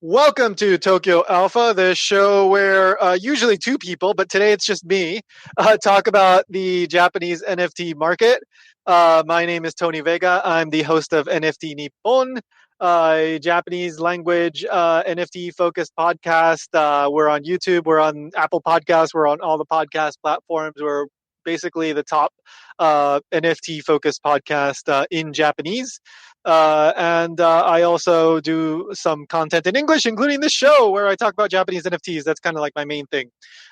Welcome to Tokyo Alpha, the show where usually two people, but today it's just me, talk about the Japanese NFT market. My name is Tony Vega. I'm the host of NFT Nippon, a Japanese language NFT focused podcast. We're on YouTube, we're on Apple Podcasts, we're on all the podcast platforms. We're basically the top NFT focused podcast in Japanese. And I also do some content in English, including this show where I talk about Japanese NFTs. That's kind of like my main thing.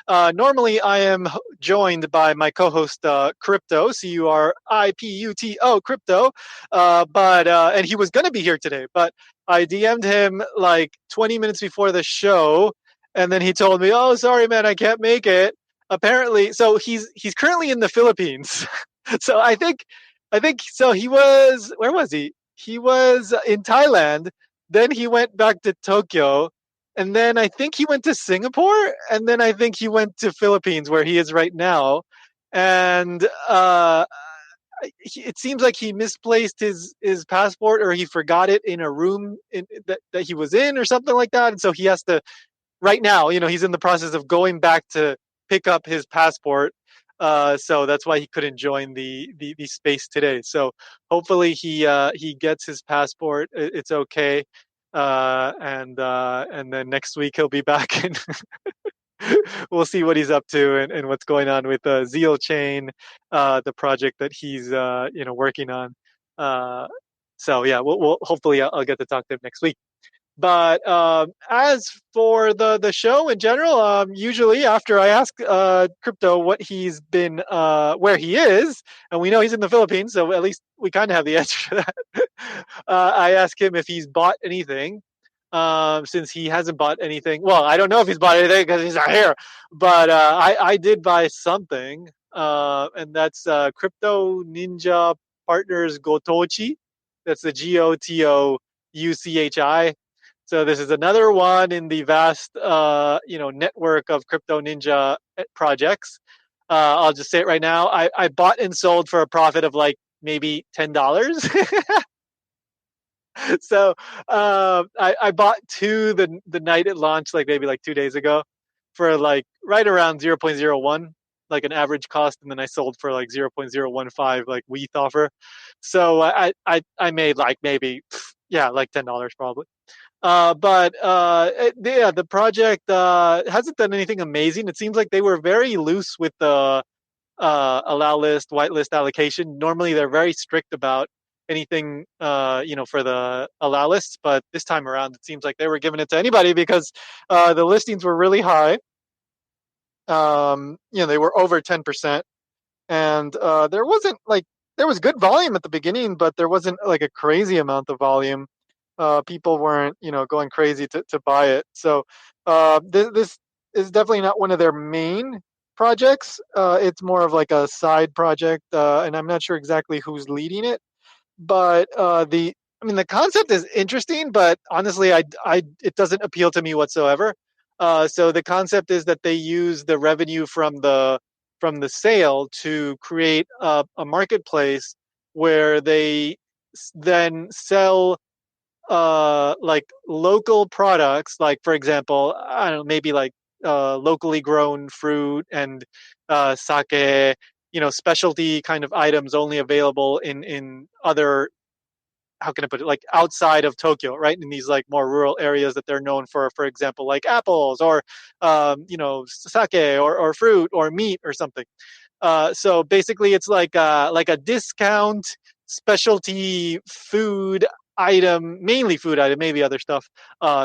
Normally, I am joined by my co-host Crypto, Curiputo, Crypto. And he was going to be here today, but I DM'd him like 20 minutes before the show, and then he told me, "Oh, sorry, man, I can't make it." Apparently, so he's currently in the Philippines. So I think so. He was, where was he? He was in Thailand. Then he went back to Tokyo, and then I think he went to Singapore, and then I think he went to Philippines, where he is right now. And it seems like he misplaced his passport, or he forgot it in a room that he was in, or something like that. And so he has to right now. He's in the process of going back to pick up his passport. So that's why he couldn't join the space today. So hopefully he gets his passport. It's okay, and then next week he'll be back, and we'll see what he's up to and what's going on with Zeal Chain, the project that he's working on. Uh, so yeah, we'll hopefully I'll get to talk to him next week. But as for the show in general, usually after I ask Crypto what he's been, where he is, and we know he's in the Philippines, so at least we kind of have the answer to that. I ask him if he's bought anything. Since he hasn't bought anything, well, I don't know if he's bought anything because he's not here. But I did buy something, and that's CryptoNinja Partners Gotouchi. That's the GOTOUCHI. So this is another one in the vast, network of CryptoNinja projects. I'll just say it right now. I bought and sold for a profit of like maybe $10. So I bought two the night it launched, like maybe like 2 days ago, for like right around 0.01, like an average cost, and then I sold for like 0.015, like WETH offer. So I made like maybe, yeah, like $10 probably. Yeah, the project hasn't done anything amazing. It seems like they were very loose with the allow list, whitelist allocation. Normally, they're very strict about anything, for the allow lists. But this time around, it seems like they were giving it to anybody because the listings were really high. They were over 10%, and there was good volume at the beginning, but there wasn't like a crazy amount of volume. People weren't, going crazy to buy it. So this is definitely not one of their main projects. It's more of like a side project, and I'm not sure exactly who's leading it. But the concept is interesting, but honestly, it doesn't appeal to me whatsoever. So the concept is that they use the revenue from the sale to create a marketplace where they then sell like local products, like for example, I don't know, maybe like locally grown fruit and sake, specialty kind of items only available in other, how can I put it, like outside of Tokyo, right? In these like more rural areas that they're known for example, like apples or sake or fruit or meat or something. So basically, it's like a discount specialty food item, mainly food item, maybe other stuff,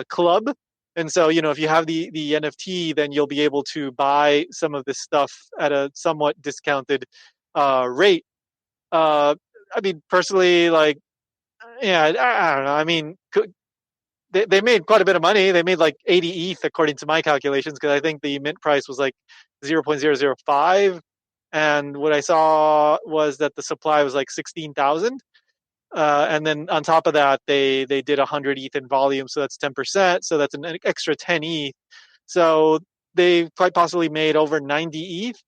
club. And so, if you have the NFT, then you'll be able to buy some of this stuff at a somewhat discounted rate. Uh, personally, like, yeah, I don't know. They made quite a bit of money. They made like 80 ETH according to my calculations, because I think the mint price was like 0.005, and what I saw was that the supply was like 16,000. And then on top of that, they did 100 ETH in volume, so that's 10%. So that's an extra 10 ETH. So they quite possibly made over 90 ETH,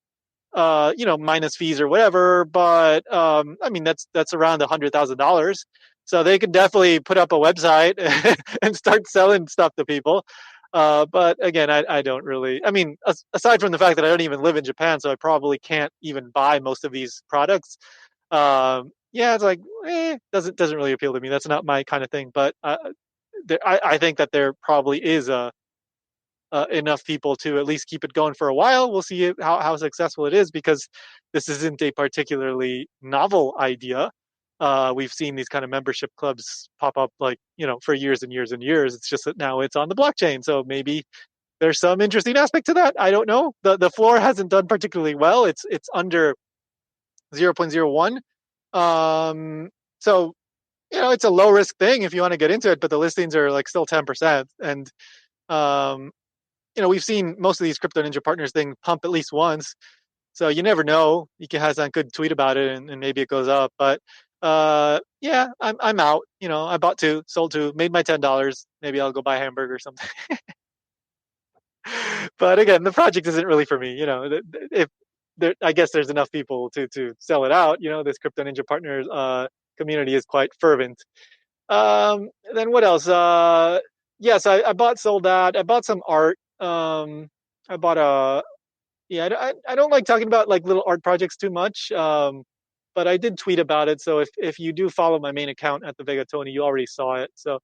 minus fees or whatever. But that's around $100,000. So they could definitely put up a website and start selling stuff to people. But again, I don't really. I mean, aside from the fact that I don't even live in Japan, so I probably can't even buy most of these products. Yeah, it's like doesn't really appeal to me. That's not my kind of thing. But I think that there probably is enough people to at least keep it going for a while. We'll see how successful it is because this isn't a particularly novel idea. We've seen these kind of membership clubs pop up like, for years and years and years. It's just that now it's on the blockchain. So maybe there's some interesting aspect to that. I don't know. The floor hasn't done particularly well. It's under 0.01. So, it's a low risk thing if you want to get into it, but the listings are like still 10%. And um, we've seen most of these Crypto Ninja partners thing pump at least once. So you never know. You can have a good tweet about it and maybe it goes up. But yeah, I'm out. I bought two, sold two, made my $10. Maybe I'll go buy a hamburger or something. But again, the project isn't really for me. If I guess there's enough people to sell it out. This Crypto Ninja partners community is quite fervent. Then what else? Yes, I bought sold that. I bought some art. I bought a yeah. I don't like talking about like little art projects too much. But I did tweet about it. So if you do follow my main account at the Vega Tony, you already saw it. So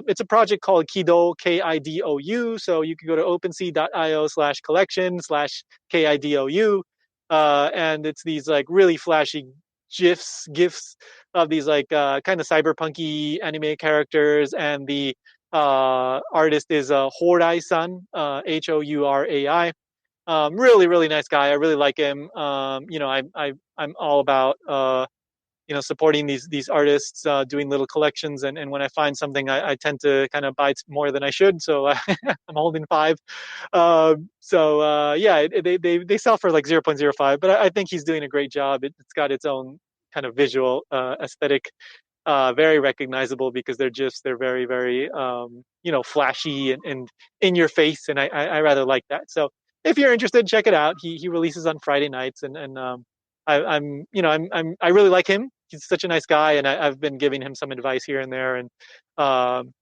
it's a project called Kido Kidou. So you can go to OpenSea.io/collection/Kidou, and it's these like really flashy gifs of these like kind of cyberpunky anime characters, and the artist is Horai-san, Hourai. Really, really nice guy. I really like him. I'm all about supporting these artists, doing little collections, and when I find something, I tend to kind of buy more than I should. So I'm holding five. Yeah, they sell for like 0.05, but I think he's doing a great job. It's got its own kind of visual aesthetic, very recognizable because they're very very flashy and in your face, and I rather like that. So if you're interested, check it out. He releases on Friday nights, and I really like him. He's such a nice guy, and I've been giving him some advice here and there, and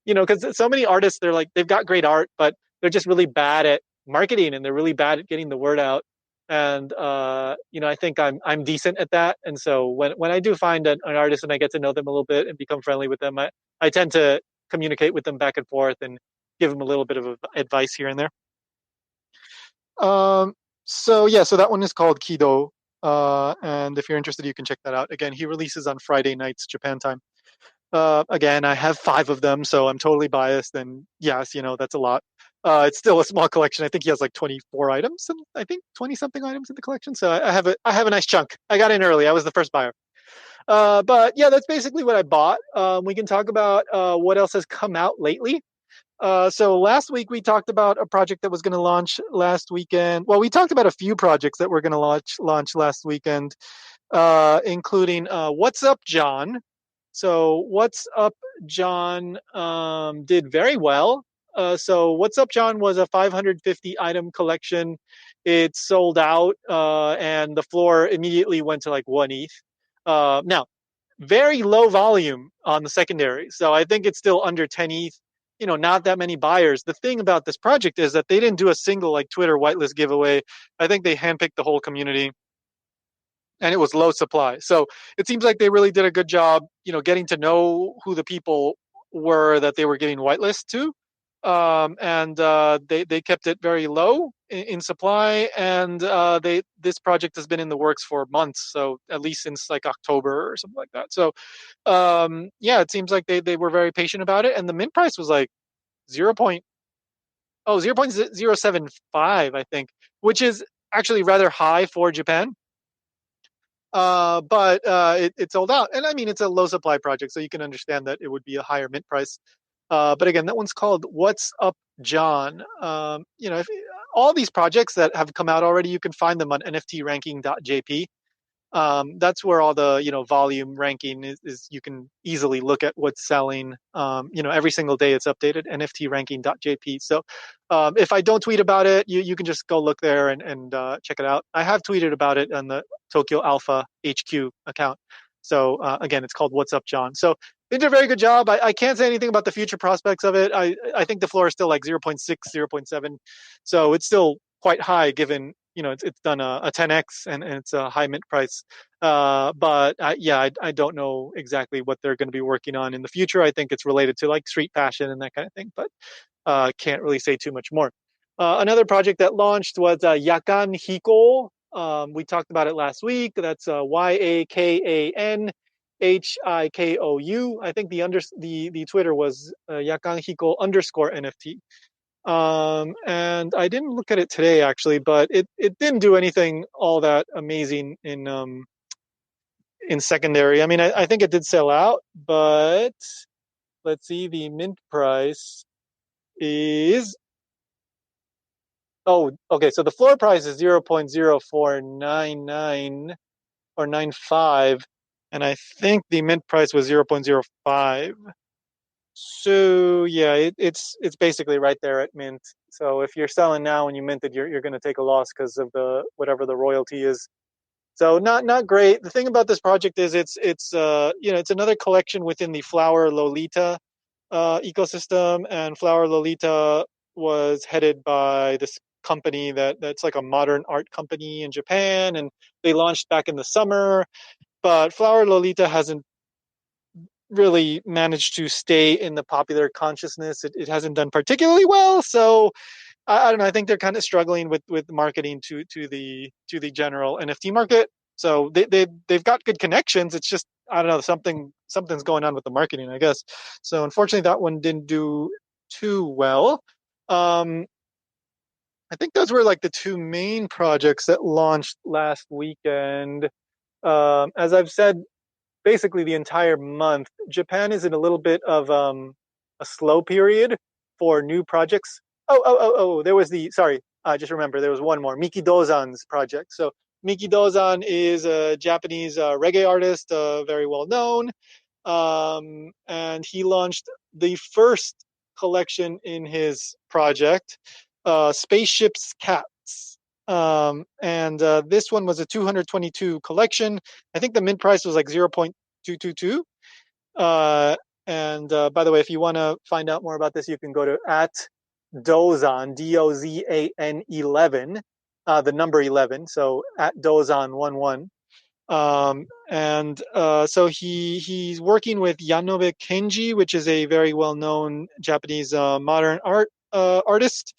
because so many artists, they've got great art, but they're just really bad at marketing, and they're really bad at getting the word out. And I think I'm decent at that. And so when I do find an artist and I get to know them a little bit and become friendly with them, I tend to communicate with them back and forth and give them a little bit of advice here and there. Um, so yeah, so that one is called Kido. And if you're interested, you can check that out. Again, he releases on Friday nights, Japan time. Again, I have five of them, so I'm totally biased. And yes, that's a lot. It's still a small collection. I think he has like 24 items, and I think 20 something items in the collection. So I have a nice chunk. I got in early. I was the first buyer. But yeah, that's basically what I bought. We can talk about what else has come out lately. So last week we talked about a project that was going to launch last weekend. Well, we talked about a few projects that were going to launch last weekend, including What's Up, John. So What's Up, John did very well. So What's Up, John was a 550 item collection. It sold out, and the floor immediately went to like 1 ETH. Now, very low volume on the secondary. So I think it's still under 10 ETH. Not that many buyers. The thing about this project is that they didn't do a single like Twitter whitelist giveaway. I think they handpicked the whole community, and it was low supply. So it seems like they really did a good job, getting to know who the people were that they were giving whitelist to. And they kept it very low in supply, and this project has been in the works for months, so at least since like October or something like that. So yeah, it seems like they were very patient about it, and the mint price was like 0. 0.075, I think, which is actually rather high for Japan. But it sold out, and I mean it's a low supply project, so you can understand that it would be a higher mint price. But again, that one's called What's Up, John. If all these projects that have come out already, you can find them on NFTranking.jp. That's where all the volume ranking is. You can easily look at what's selling. Every single day it's updated. NFTranking.jp. So if I don't tweet about it, you can just go look there and check it out. I have tweeted about it on the Tokyo Alpha HQ account. So again, it's called What's Up, John. So they did a very good job. I can't say anything about the future prospects of it. I think the floor is still like 0.6, 0.7. So it's still quite high given, it's done a 10x and it's a high mint price. But yeah, I don't know exactly what they're going to be working on in the future. I think it's related to like street fashion and that kind of thing, but can't really say too much more. Another project that launched was Yakan Hiko. We talked about it last week. That's YAKANHIKOU. I think the Twitter was Yakan Hiko underscore NFT. And I didn't look at it today actually, but it didn't do anything all that amazing in secondary. I mean, I think it did sell out, but let's see, the mint price is oh, okay. So the floor price is 0.0499 or 95, and I think the mint price was 0.05. So yeah, it's basically right there at mint. So if you're selling now and you minted, you're going to take a loss because of the whatever the royalty is. So not great. The thing about this project is it's another collection within the Flower Lolita ecosystem, and Flower Lolita was headed by this company that's like a modern art company in Japan, and they launched back in the summer. But Flower Lolita hasn't really managed to stay in the popular consciousness. It hasn't done particularly well, so I don't know. I think they're kind of struggling with marketing to the general NFT market. So they've got good connections. It's just I don't know, something's going on with the marketing, I guess. So unfortunately, that one didn't do too well. Um, I think those were like the two main projects that launched last weekend. As I've said basically the entire month, Japan is in a little bit of a slow period for new projects. Oh, there was sorry, I just remember there was one more, Miki Dozan's project. So Miki Dozan is a Japanese reggae artist, very well known. And he launched the first collection in his project, Spaceships Cats. And this one was a 222 collection. I think the mint price was like 0.222. And by the way, if you want to find out more about this, you can go to at Dozan, Dozan 11, the number 11. So at Dozan 11. And so he's working with Yanobe Kenji, which is a very well known Japanese modern art artist,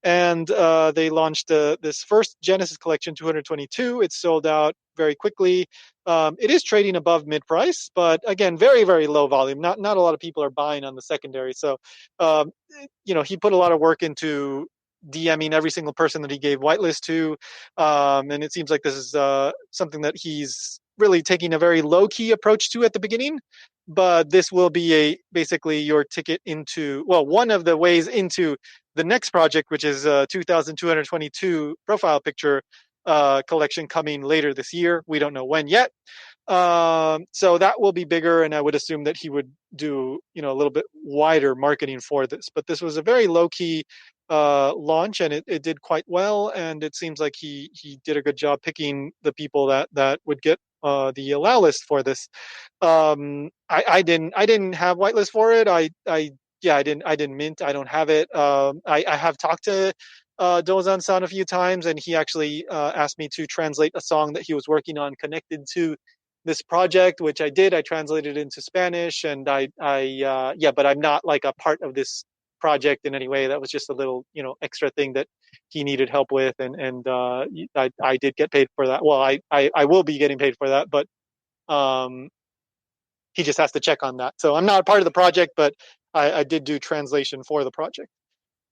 and they launched this first Genesis collection 222. It sold out very quickly. It is trading above mid price, but again, very very low volume. Not a lot of people are buying on the secondary. So um, he put a lot of work into DMing every single person that he gave whitelist to, and it seems like this is something that he's really taking a very low key approach to at the beginning. But this will be basically your ticket into, well, one of the ways into the next project, which is 2,222 profile picture collection coming later this year. We don't know when yet. So that will be bigger, and I would assume that he would do a little bit wider marketing for this. But this was a very low key launch, and it did quite well. And it seems like he did a good job picking the people that would get the allow list for this. I didn't have whitelist for it. I didn't mint. I don't have it. I have talked to Dozan-san a few times, and he actually asked me to translate a song that he was working on connected to this project, which I did. I translated it into Spanish, and but I'm not like a part of this project in any way. That was just a little, extra thing that he needed help with, and I did get paid for that. Well, I will be getting paid for that, but um, he just has to check on that. So I'm not a part of the project, but I did do translation for the project.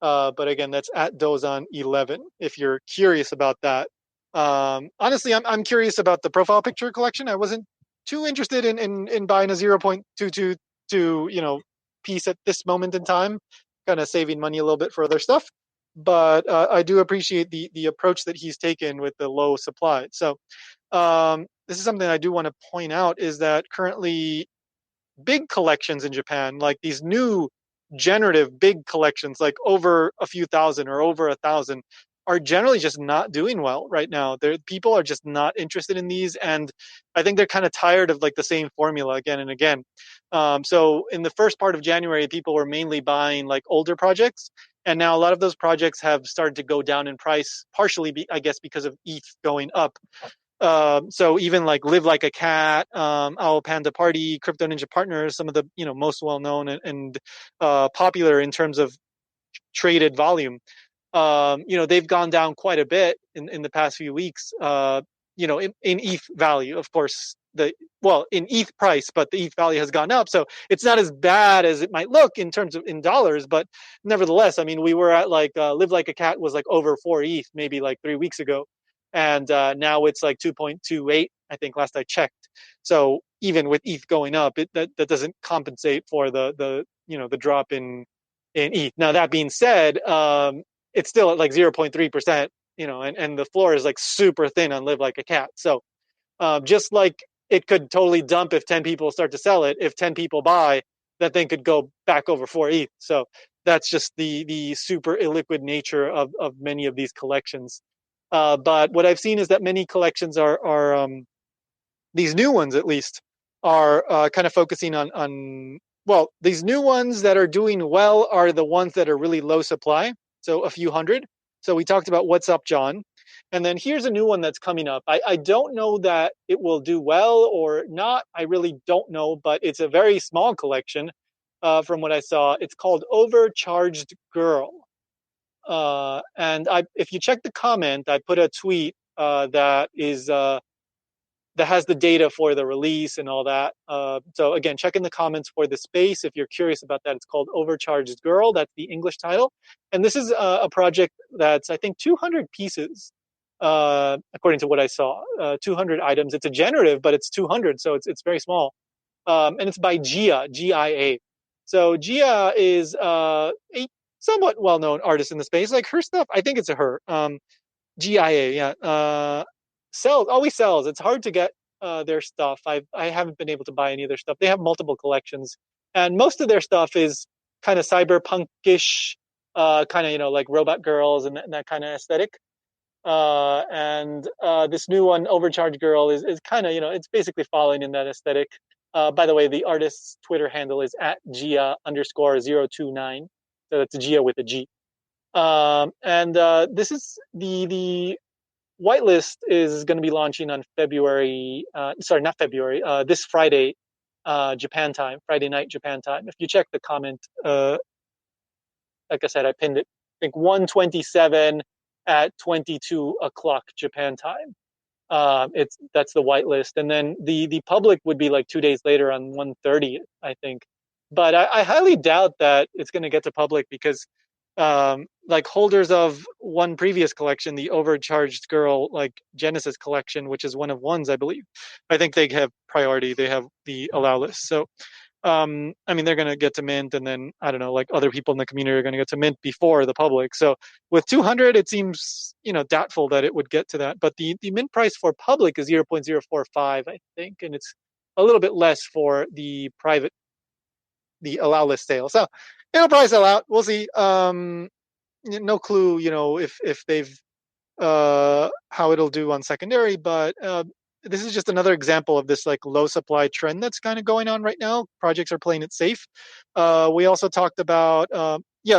But again, that's at Dozan 11 if you're curious about that. Honestly, I'm curious about the profile picture collection. I wasn't too interested in buying a 0.222 piece at this moment in time, kind of saving money a little bit for other stuff. But I do appreciate the approach that he's taken with the low supply. So this is something I do want to point out, is that currently big collections in Japan, like these new generative big collections, like over a few thousand or over 1,000, are generally just not doing well right now. People are just not interested in these, and I think they're kind of tired of like the same formula again and again. So in the first part of January, people were mainly buying like older projects, and now a lot of those projects have started to go down in price, partially, I guess, because of ETH going up. So even like Live Like a Cat, Owl Panda Party, CryptoNinja Partners, some of the most well known and popular in terms of traded volume, they've gone down quite a bit in the past few weeks. In ETH value, of course, in ETH price, but the ETH value has gone up, so it's not as bad as it might look in terms of in dollars. But nevertheless, I mean, we were at like Live Like a Cat was like over 4 ETH maybe like 3 weeks ago, and now it's like 2.28, I think, last I checked. So even with ETH going up, that doesn't compensate for the drop in ETH. Now that being said, it's still at like 0.3%, and the floor is like super thin on Live Like a Cat. So just like it could totally dump if 10 people start to sell it, if 10 people buy, that thing could go back over 4 ETH. So that's just the super illiquid nature of many of these collections. But what I've seen is that many collections are these new ones at least are kind of focusing on well, these new ones that are doing well are the ones that are really low supply, so a few hundred. So we talked about What's Up, John. And then here's a new one that's coming up. I don't know that it will do well or not. I really don't know, but it's a very small collection from what I saw. It's called Overcharged Girl. And if you check the comment, I put a tweet that has the data for the release and all that. So again, check in the comments for the space if you're curious about that. It's called Overcharged Girl. That's the English title. And this is a project that's, I think, 200 pieces, according to what I saw. 200 items. It's a generative, but it's 200, so it's very small. And it's by Gia, Gia. So Gia is a somewhat well-known artist in the space. Like her stuff, I think it's a her. GIA, yeah. Sells, always sells. It's hard to get their stuff. I haven't been able to buy any of their stuff. They have multiple collections, and most of their stuff is kind of cyberpunkish, kind of like robot girls and that kind of aesthetic. And this new one, Overcharged Girl, is kind of it's basically following in that aesthetic. By the way, the artist's Twitter handle is at Gia_029. So that's Gia with a G. And this is the whitelist is going to be launching on February. Sorry, not February. This Friday, Japan time, Friday night Japan time. If you check the comment, like I said, I pinned it. I think 127 at 22 o'clock Japan time. That's the whitelist, and then the public would be like 2 days later on 1:30, I think. But I highly doubt that it's going to get to public because like holders of one previous collection, the Overcharged Girl like Genesis collection, which is one of ones, I believe, I think they have priority. They have the allow list. So I mean, they're going to get to mint, and then I don't know, like other people in the community are going to get to mint before the public. So with 200, it seems doubtful that it would get to that. But the mint price for public is 0.045, I think, and it's a little bit less for the private, the allow list sale. So it'll probably sell out. We'll see. No clue, if they've how it'll do on secondary, but this is just another example of this like low supply trend that's kind of going on right now. Projects are playing it safe. We also talked about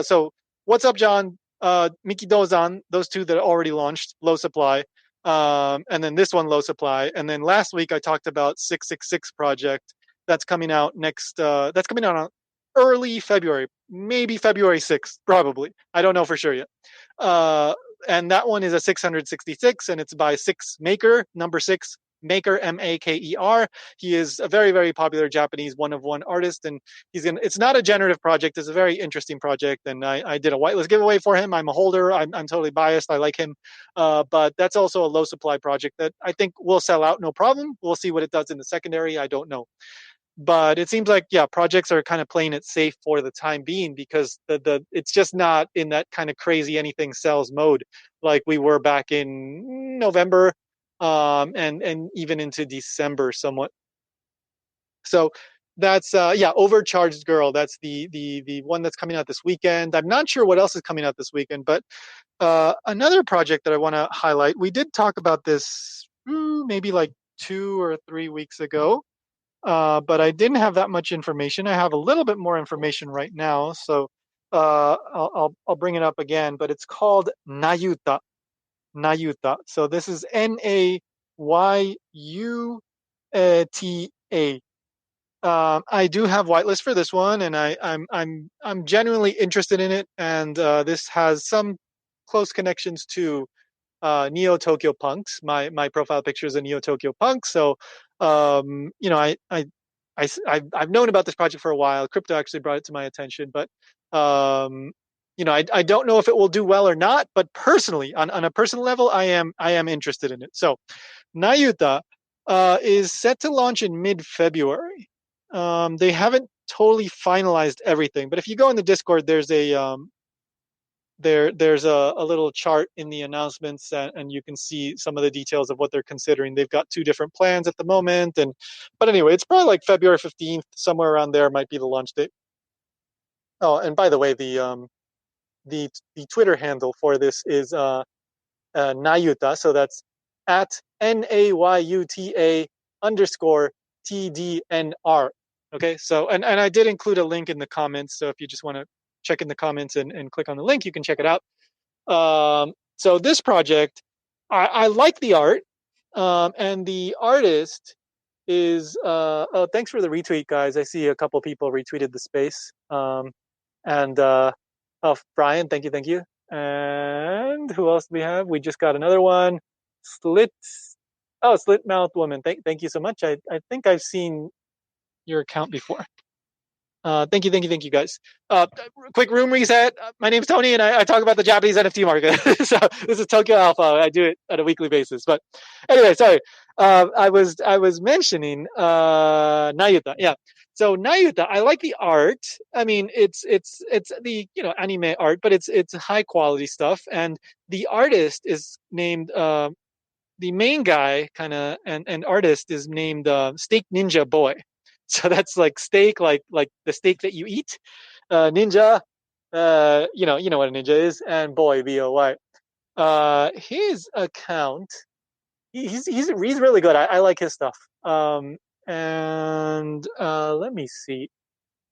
so What's Up, John, Miki Dozan, those two that are already launched, low supply, and then this one low supply, and then last week I talked about 666 project that's coming out that's coming out on early February, maybe February 6th, probably. I don't know for sure yet. And that one is a 666, and it's by Six Maker, number 6 Maker, Maker. He is a very, very popular Japanese one-of-one artist, and it's not a generative project. It's a very interesting project, and I did a whitelist giveaway for him. I'm a holder. I'm totally biased. I like him, but that's also a low supply project that I think will sell out no problem. We'll see what it does in the secondary. I don't know. But it seems like projects are kind of playing it safe for the time being because it's just not in that kind of crazy anything sells mode like we were back in November, and even into December somewhat. So That's yeah, Overcharged Girl. That's the one that's coming out this weekend. I'm not sure what else is coming out this weekend, but another project that I want to highlight. We did talk about this maybe like 2 or 3 weeks ago, but I didn't have that much information. I have a little bit more information right now, so I'll bring it up again. But it's called Nayuta. Nayuta. So this is Nayuta. I do have whitelist for this one, and I'm genuinely interested in it. And this has some close connections to Neo Tokyo Punks. My profile picture is a Neo Tokyo Punk, so you know I've known about this project for a while. Crypto actually brought it to my attention, but um, I don't know if it will do well or not. But personally, on a personal level, I am interested in it. So Nayuta is set to launch in mid-February. They haven't totally finalized everything, but if you go in the Discord, there's a little chart in the announcements, and you can see some of the details of what they're considering. They've got two different plans at the moment, but anyway, it's probably like February 15th, somewhere around there might be the launch date. Oh, and by the way, the Twitter handle for this is Nayuta. So that's at Nayuta underscore TDNR. Okay. So, and I did include a link in the comments. So if you just want to check in the comments and click on the link, you can check it out. So this project, I like the art. And the artist is, oh, thanks for the retweet, guys. I see a couple people retweeted the space. And oh, Brian, thank you, thank you. And who else do we have? We just got another one. Slit. Oh, Slit Mouth Woman. Thank you so much. I think I've seen your account before. Thank you, guys. Quick room reset. My name's Tony, and I talk about the Japanese NFT market. So this is Tokyo Alpha. I do it on a weekly basis. But anyway, sorry. I was mentioning Nayuta. Yeah. So Nayuta, I like the art. I mean, it's the anime art, but it's high quality stuff. And the artist is named the main guy, kind of, and artist is named Steak Ninja Boy. So that's like steak, like the steak that you eat. Ninja, you know what a ninja is, and boy, boy. His account, he's really good. I like his stuff. And let me see,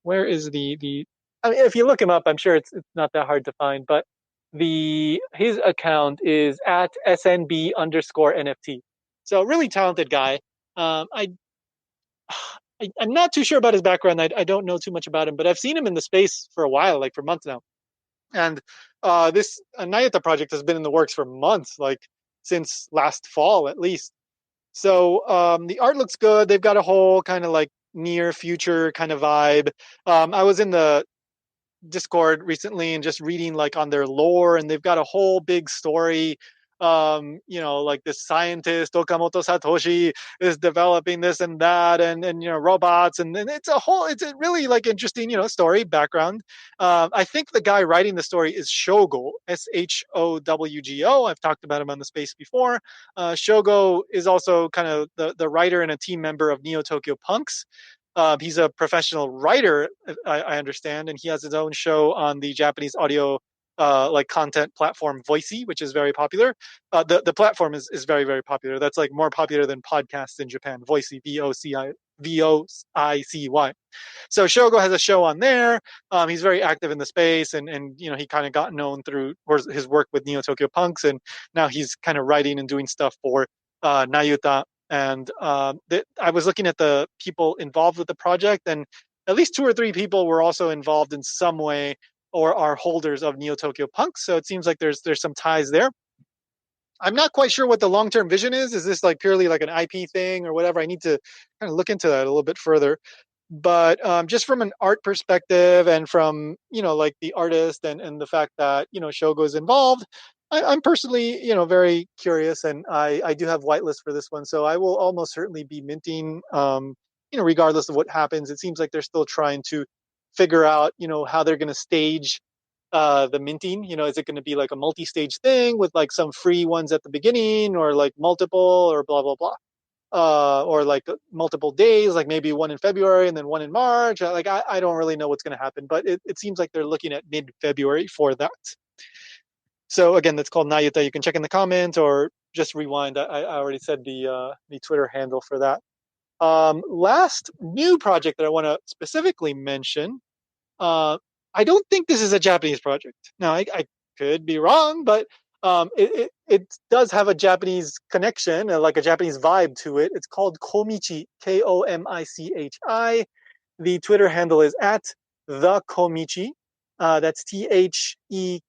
where is the? I mean, if you look him up, I'm sure it's not that hard to find. But his account is at SNB underscore NFT. So really talented guy. I'm not too sure about his background. I don't know too much about him, but I've seen him in the space for a while, like for months now. And this Nayata project has been in the works for months, like since last fall at least. So the art looks good. They've got a whole kind of like near future kind of vibe. I was in the Discord recently and just reading like on their lore, and they've got a whole big story. Like this scientist Okamoto Satoshi is developing this and that, and robots, and it's a really like interesting story background. I think the guy writing the story is Shogo, Showgo. I've talked about him on the space before. Shogo is also kind of the writer and a team member of Neo Tokyo Punks. He's a professional writer, I understand, and he has his own show on the Japanese audio like content platform Voicy, which is very popular. The platform is very, very popular. That's like more popular than podcasts in Japan. Voicy, VOICY. So Shogo has a show on there. He's very active in the space, and he kind of got known through his work with Neo Tokyo Punks, and now he's kind of writing and doing stuff for Nayuta. And I was looking at the people involved with the project, and at least 2 or 3 people were also involved in some way or are holders of Neo Tokyo Punks. So it seems like there's some ties there. I'm not quite sure what the long term vision is. Is this like purely like an IP thing or whatever? I need to kind of look into that a little bit further. But just from an art perspective, and from like the artist, and the fact that Shogo is involved, I'm personally very curious, and I do have whitelist for this one, so I will almost certainly be minting. Regardless of what happens, it seems like they're still trying to figure out how they're going to stage the minting. Is it going to be like a multi-stage thing with like some free ones at the beginning, or like multiple, or blah blah blah? or like multiple days, like maybe one in February and then one in March. Like I don't really know what's going to happen, but it seems like they're looking at mid-February for that. So again, that's called Nayuta. You can check in the comments or just rewind. I already said the Twitter handle for that. Last new project that I want to specifically mention. Uh, I don't think this is a Japanese project. Now I could be wrong, but it does have a Japanese connection, like a Japanese vibe to it. It's called Komichi, Komichi. The Twitter handle is at the Komichi. That's Thekomichi.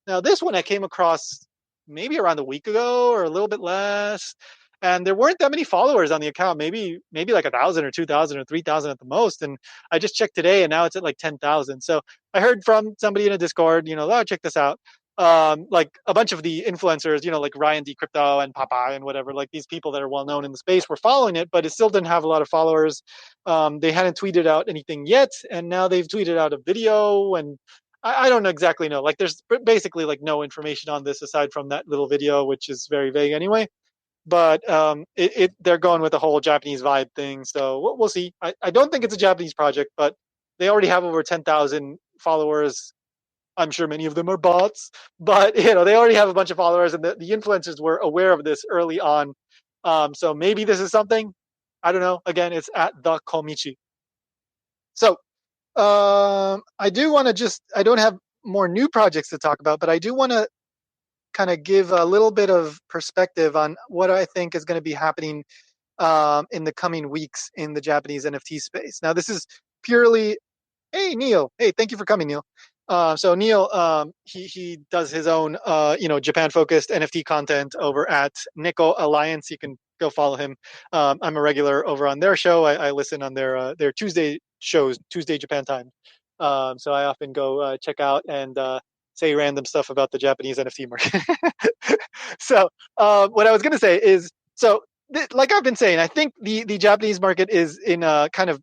Now, this one I came across maybe around a week ago or a little bit less, and there weren't that many followers on the account. Maybe like 1,000 or 2,000 or 3,000 at the most. And I just checked today, and now it's at like 10,000. So I heard from somebody in a Discord, oh, check this out. Like a bunch of the influencers, like Ryan D Crypto and Popeye and whatever, like these people that are well known in the space were following it, but it still didn't have a lot of followers. They hadn't tweeted out anything yet, and now they've tweeted out a video, and I don't exactly know. Like, there's basically like no information on this aside from that little video, which is very vague anyway. But they're going with the whole Japanese vibe thing, so we'll see. I don't think it's a Japanese project, but they already have over 10,000 followers. I'm sure many of them are bots, but they already have a bunch of followers, and the influencers were aware of this early on. So maybe this is something. I don't know. Again, it's at the Komichi. So I do want to I don't have more new projects to talk about, but I do want to kind of give a little bit of perspective on what I think is going to be happening in the coming weeks in the Japanese NFT space. Now, this is purely. Hey, Neil. Hey, thank you for coming, Neil. So Neil, he does his own, Japan-focused NFT content over at Neko Alliance. You can go follow him. I'm a regular over on their show. I listen on their Tuesday shows, Tuesday Japan time. So I often go check out and say random stuff about the Japanese NFT market. So what I was going to say is, like I've been saying, I think the Japanese market is in a kind of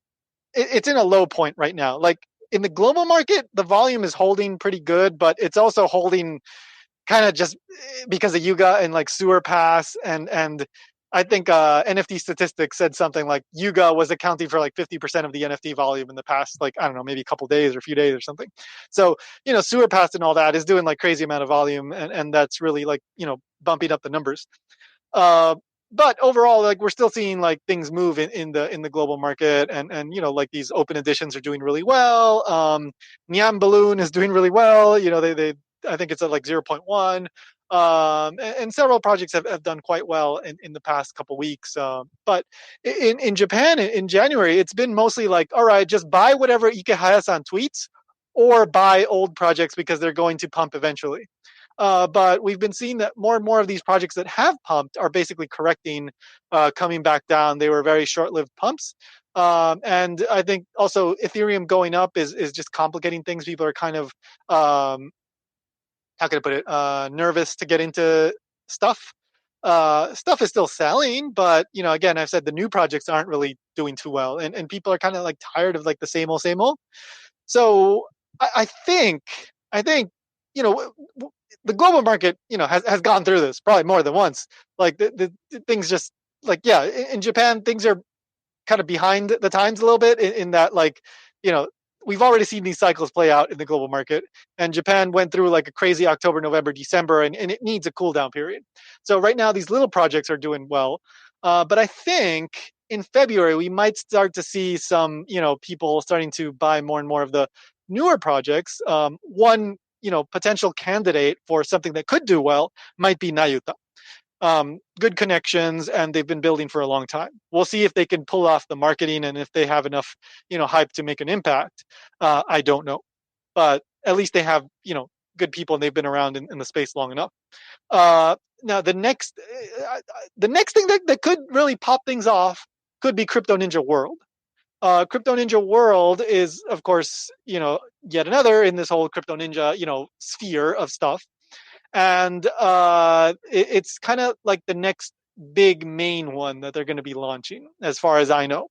it's in a low point right now. Like in the global market, the volume is holding pretty good, but it's also holding kind of just because of Yuga and like Sewer Pass and I think NFT statistics said something like Yuga was accounting for like 50% of the NFT volume in the past, like, I don't know, maybe a couple days or a few days or something. So, Sewer Pass and all that is doing like crazy amount of volume, and that's really like, bumping up the numbers. Uh, but overall, like we're still seeing like things move in the global market, and like these open editions are doing really well. Nyan Balloon is doing really well. They I think it's at like 0.1. And several projects have done quite well in the past couple weeks. But in Japan in January, it's been mostly like, all right, just buy whatever Ikehaya-san tweets, or buy old projects because they're going to pump eventually. But we've been seeing that more and more of these projects that have pumped are basically correcting, coming back down. They were very short-lived pumps. And I think also Ethereum going up is just complicating things. People are kind of, how can I put it, nervous to get into stuff. Stuff is still selling, but again, I've said the new projects aren't really doing too well, and people are kind of like tired of like the same old, same old. So I think the global market has gone through this probably more than once. Like the things just like, yeah, in Japan things are kind of behind the times a little bit in that, like, we've already seen these cycles play out in the global market, and Japan went through like a crazy October, November, December, and it needs a cool down period. So right now these little projects are doing well, but I think in February we might start to see some people starting to buy more and more of the newer projects. One potential candidate for something that could do well might be Nayuta. Good connections, and they've been building for a long time. We'll see if they can pull off the marketing and if they have enough, hype to make an impact. I don't know, but at least they have, good people, and they've been around in the space long enough. Now, the next thing that could really pop things off could be CryptoNinja World. CryptoNinja World is, of course, yet another in this whole CryptoNinja, sphere of stuff. And it's kind of like the next big main one that they're going to be launching, as far as I know.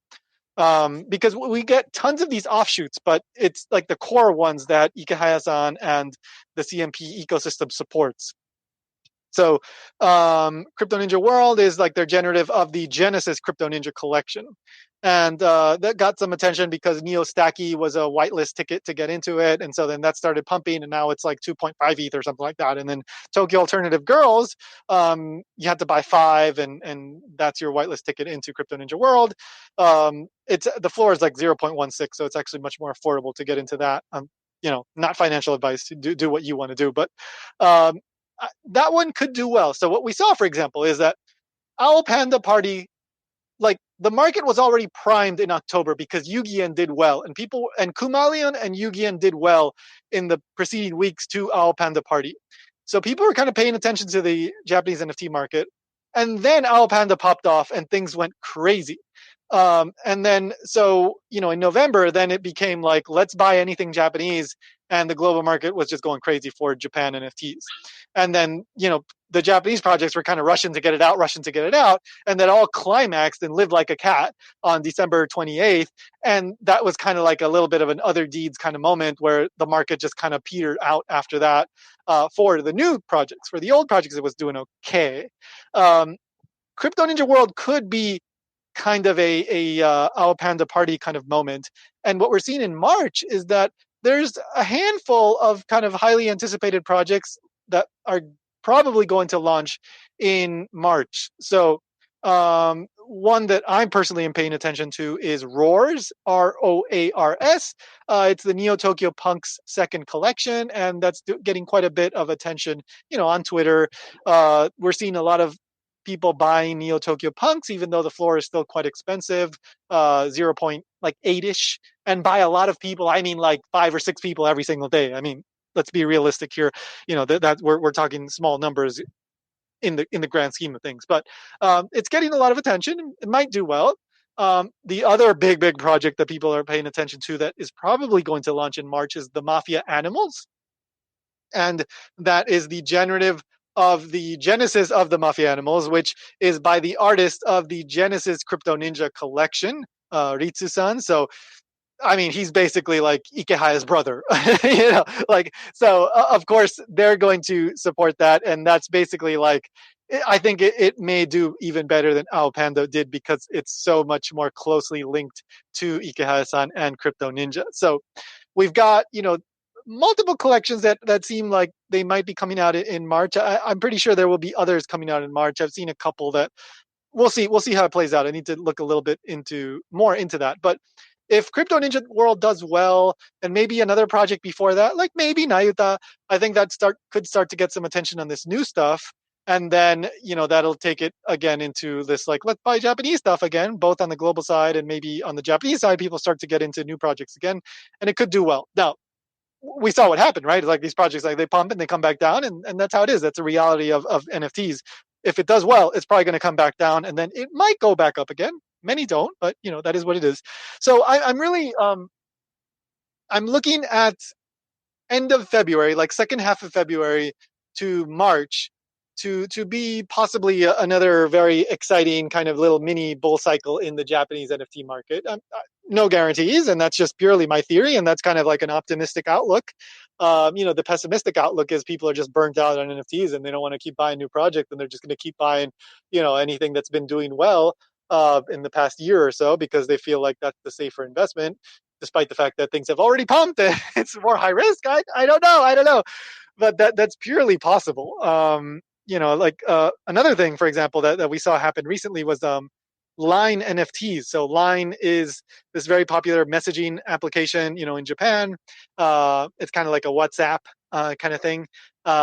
Because we get tons of these offshoots, but it's like the core ones that Ikehaya-san and the CNP ecosystem supports. So, Crypto Ninja World is like their generative of the Genesis Crypto Ninja collection. And that got some attention because Neo Stacky was a whitelist ticket to get into it. And so then that started pumping, and now it's like 2.5 ETH or something like that. And then Tokyo Alternative Girls, you had to buy 5, and that's your whitelist ticket into Crypto Ninja World. It's the floor is like 0.16, so it's actually much more affordable to get into that. Not financial advice. Do what you want to do, but um, that one could do well. So what we saw, for example, is that Owl Panda Party, like the market was already primed in October because Yu-Gi-Oh did well, and Kumalion and Yu-Gi-Oh did well in the preceding weeks to Owl Panda Party. So people were kind of paying attention to the Japanese NFT market, and then Owl Panda popped off, and things went crazy. And then, so, in November, then it became like, let's buy anything Japanese. And the global market was just going crazy for Japan NFTs. And then, the Japanese projects were kind of rushing to get it out. And that all climaxed and lived like a cat on December 28th. And that was kind of like a little bit of an other deeds kind of moment where the market just kind of petered out after that for the new projects. For the old projects, it was doing okay. Crypto Ninja World could be kind of a Owl Panda Party kind of moment. And what we're seeing in March is that there's a handful of kind of highly anticipated projects that are probably going to launch in March. So one that I'm personally am paying attention to is Roars, ROARS. It's the Neo Tokyo Punks second collection, and that's getting quite a bit of attention, on Twitter. We're seeing a lot of people buying Neo Tokyo Punks, even though the floor is still quite expensive, 0.8-ish. And by a lot of people, I mean like 5 or 6 people every single day. I mean, let's be realistic here. That we're talking small numbers in the grand scheme of things. But it's getting a lot of attention. It might do well. The other big project that people are paying attention to that is probably going to launch in March is the Mafia Animals. And that is the generative of the Genesis of the Mafia Animals, which is by the artist of the Genesis Crypto Ninja collection, Ritsu-san. So, I mean, he's basically like Ikehaya's brother, so of course they're going to support that. And that's basically like, I think it may do even better than Ao Panda did because it's so much more closely linked to Ikehaya-san and Crypto Ninja. So we've got, multiple collections that seem like they might be coming out in March. I'm pretty sure there will be others coming out in March. I've seen a couple that we'll see how it plays out. I need to look a little bit more into that. But if Crypto Ninja World does well, and maybe another project before that, like maybe Nayuta, I think that could start to get some attention on this new stuff. And then, that'll take it again into this, like, let's buy Japanese stuff again, both on the global side and maybe on the Japanese side, people start to get into new projects again, and it could do well. Now, we saw what happened, right? Like these projects, like they pump and they come back down, and that's how it is. That's a reality of NFTs. If it does well, it's probably going to come back down, and then it might go back up again. Many don't, but that is what it is. So I'm really I'm looking at end of February, like second half of February to March, to be possibly another very exciting kind of little mini bull cycle in the Japanese NFT market. No guarantees, and that's just purely my theory, and that's kind of like an optimistic outlook. The pessimistic outlook is people are just burnt out on NFTs and they don't want to keep buying new projects, and they're just going to keep buying, anything that's been doing well in the past year or so because they feel like that's the safer investment, despite the fact that things have already pumped and it's more high risk. I don't know, but that's purely possible. Another thing, for example, that we saw happen recently was Line NFTs. So Line is this very popular messaging application, in Japan. It's kind of like a WhatsApp kind of thing.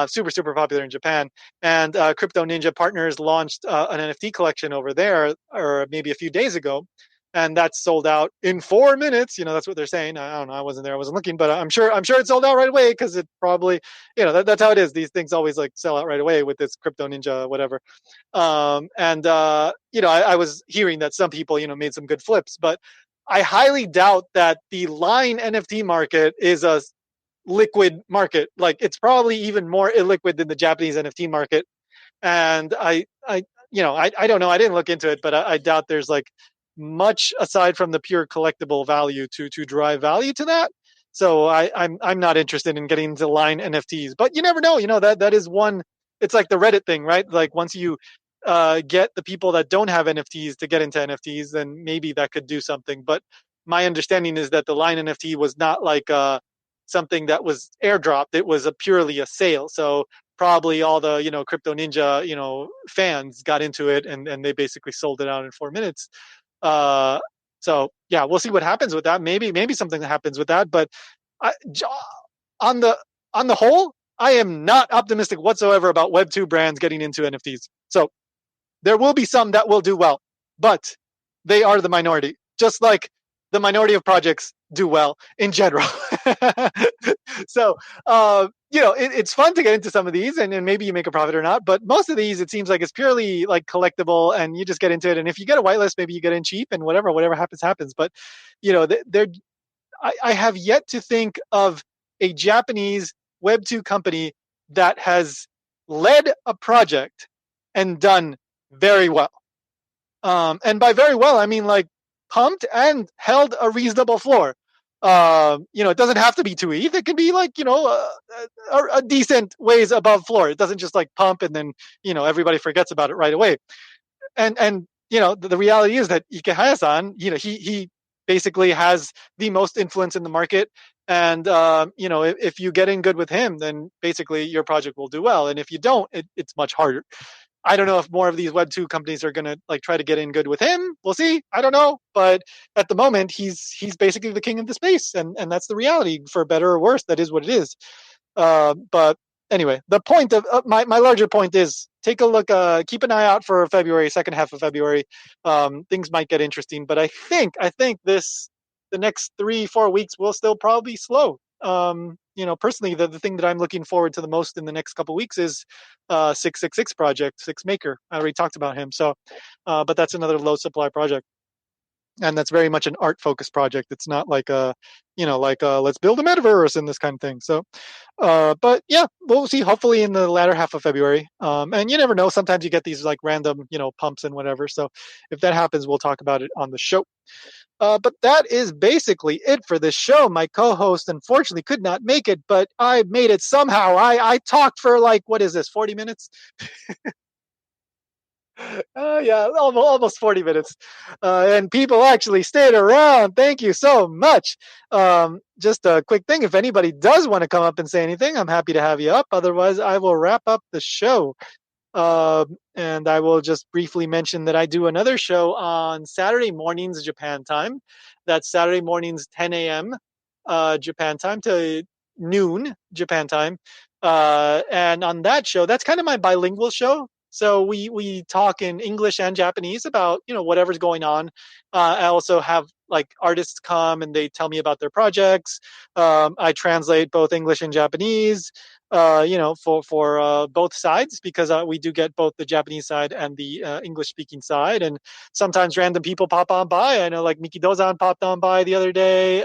Super popular in Japan. And Crypto Ninja Partners launched an NFT collection over there, or maybe a few days ago. And that's sold out in 4 minutes. That's what they're saying. I don't know. I wasn't there. I wasn't looking, but I'm sure it sold out right away because it probably, that's how it is. These things always like sell out right away with this Crypto Ninja, whatever. I was hearing that some people, made some good flips, but I highly doubt that the Line NFT market is a liquid market. Like it's probably even more illiquid than the Japanese NFT market. And I don't know. I didn't look into it, but I doubt there's like much aside from the pure collectible value to drive value to that. So I'm not interested in getting into Line NFTs, but you never know. That is one it's like the Reddit thing, right? Like once you get the people that don't have NFTs to get into NFTs, then maybe that could do something. But my understanding is that the line NFT was not like something that was airdropped. It was purely a sale. So probably all the CryptoNinja fans got into it, and they basically sold it out in 4 minutes. Uh, so yeah, we'll see what happens with that. Maybe something happens with that. But I, on the on the whole, I am not optimistic whatsoever about Web2 brands getting into NFTs. So there will be some that will do well, but they are the minority, just like the minority of projects do well in general. So, it's fun to get into some of these, and maybe you make a profit or not. But most of these, it seems like it's purely like collectible, and you just get into it. And if you get a whitelist, maybe you get in cheap, and whatever happens, happens. But they're I have yet to think of a Japanese Web2 company that has led a project and done very well. And by very well, I mean like pumped and held a reasonable floor. It doesn't have to be 2 ETH. It can be like, a decent ways above floor. It doesn't just like pump and then, everybody forgets about it right away. And the reality is that Ikehaya-san, he basically has the most influence in the market. And, if you get in good with him, then basically your project will do well. And if you don't, it's much harder. I don't know if more of these Web2 companies are going to like try to get in good with him. We'll see. I don't know. But at the moment, he's basically the king of the space. And that's the reality, for better or worse. That is what it is. But anyway, the point of my larger point is take a look, keep an eye out for February, second half of February. Things might get interesting, but I think the next 3-4 weeks will still probably be slow. Personally, the thing that I'm looking forward to the most in the next couple of weeks is 666 project, Six Maker. I already talked about him. So, but that's another low supply project. And that's very much an art focused project. It's not like let's build a metaverse and this kind of thing. So, but yeah, we'll see. Hopefully in the latter half of February. And you never know. Sometimes you get these like random, pumps and whatever. So if that happens, we'll talk about it on the show. But that is basically it for this show. My co-host unfortunately could not make it, but I made it somehow. I talked for like, what is this, 40 minutes? Yeah, almost 40 minutes. And people actually stayed around. Thank you so much. Just a quick thing. If anybody does want to come up and say anything, I'm happy to have you up. Otherwise, I will wrap up the show. And I will just briefly mention that I do another show on Saturday mornings, Japan time. That's Saturday mornings, 10 a.m. Japan time to noon Japan time. And on that show, that's kind of my bilingual show. So we talk in English and Japanese about whatever's going on. I also have like artists come and they tell me about their projects. I translate both English and Japanese. For both sides, because we do get both the Japanese side and the English speaking side. And sometimes random people pop on by. I know like Miki Dozan popped on by the other day.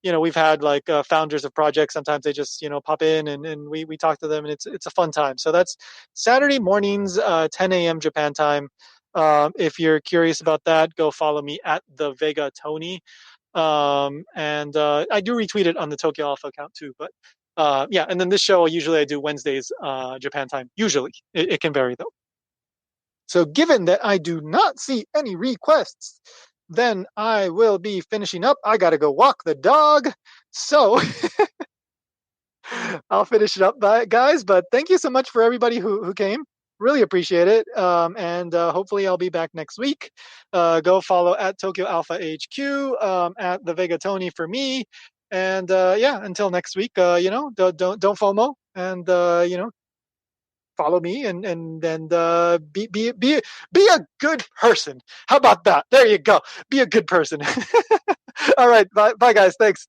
We've had like founders of projects. Sometimes they just pop in and we talk to them, and it's a fun time. So that's Saturday mornings, 10 a.m. Japan time. If you're curious about that, go follow me at the Vega Tony. And I do retweet it on the Tokyo Alpha account too. But yeah, and then this show usually I do Wednesdays Japan time. Usually, it can vary though. So given that I do not see any requests, then I will be finishing up. I gotta go walk the dog. So I'll finish it up, guys. But thank you so much for everybody who came. Really appreciate it. And hopefully I'll be back next week. Go follow at Tokyo Alpha HQ, at the Vega Tony for me. And yeah, until next week, don't FOMO, and follow me, and be a good person. How about that? There you go. Be a good person. All right, bye guys. Thanks.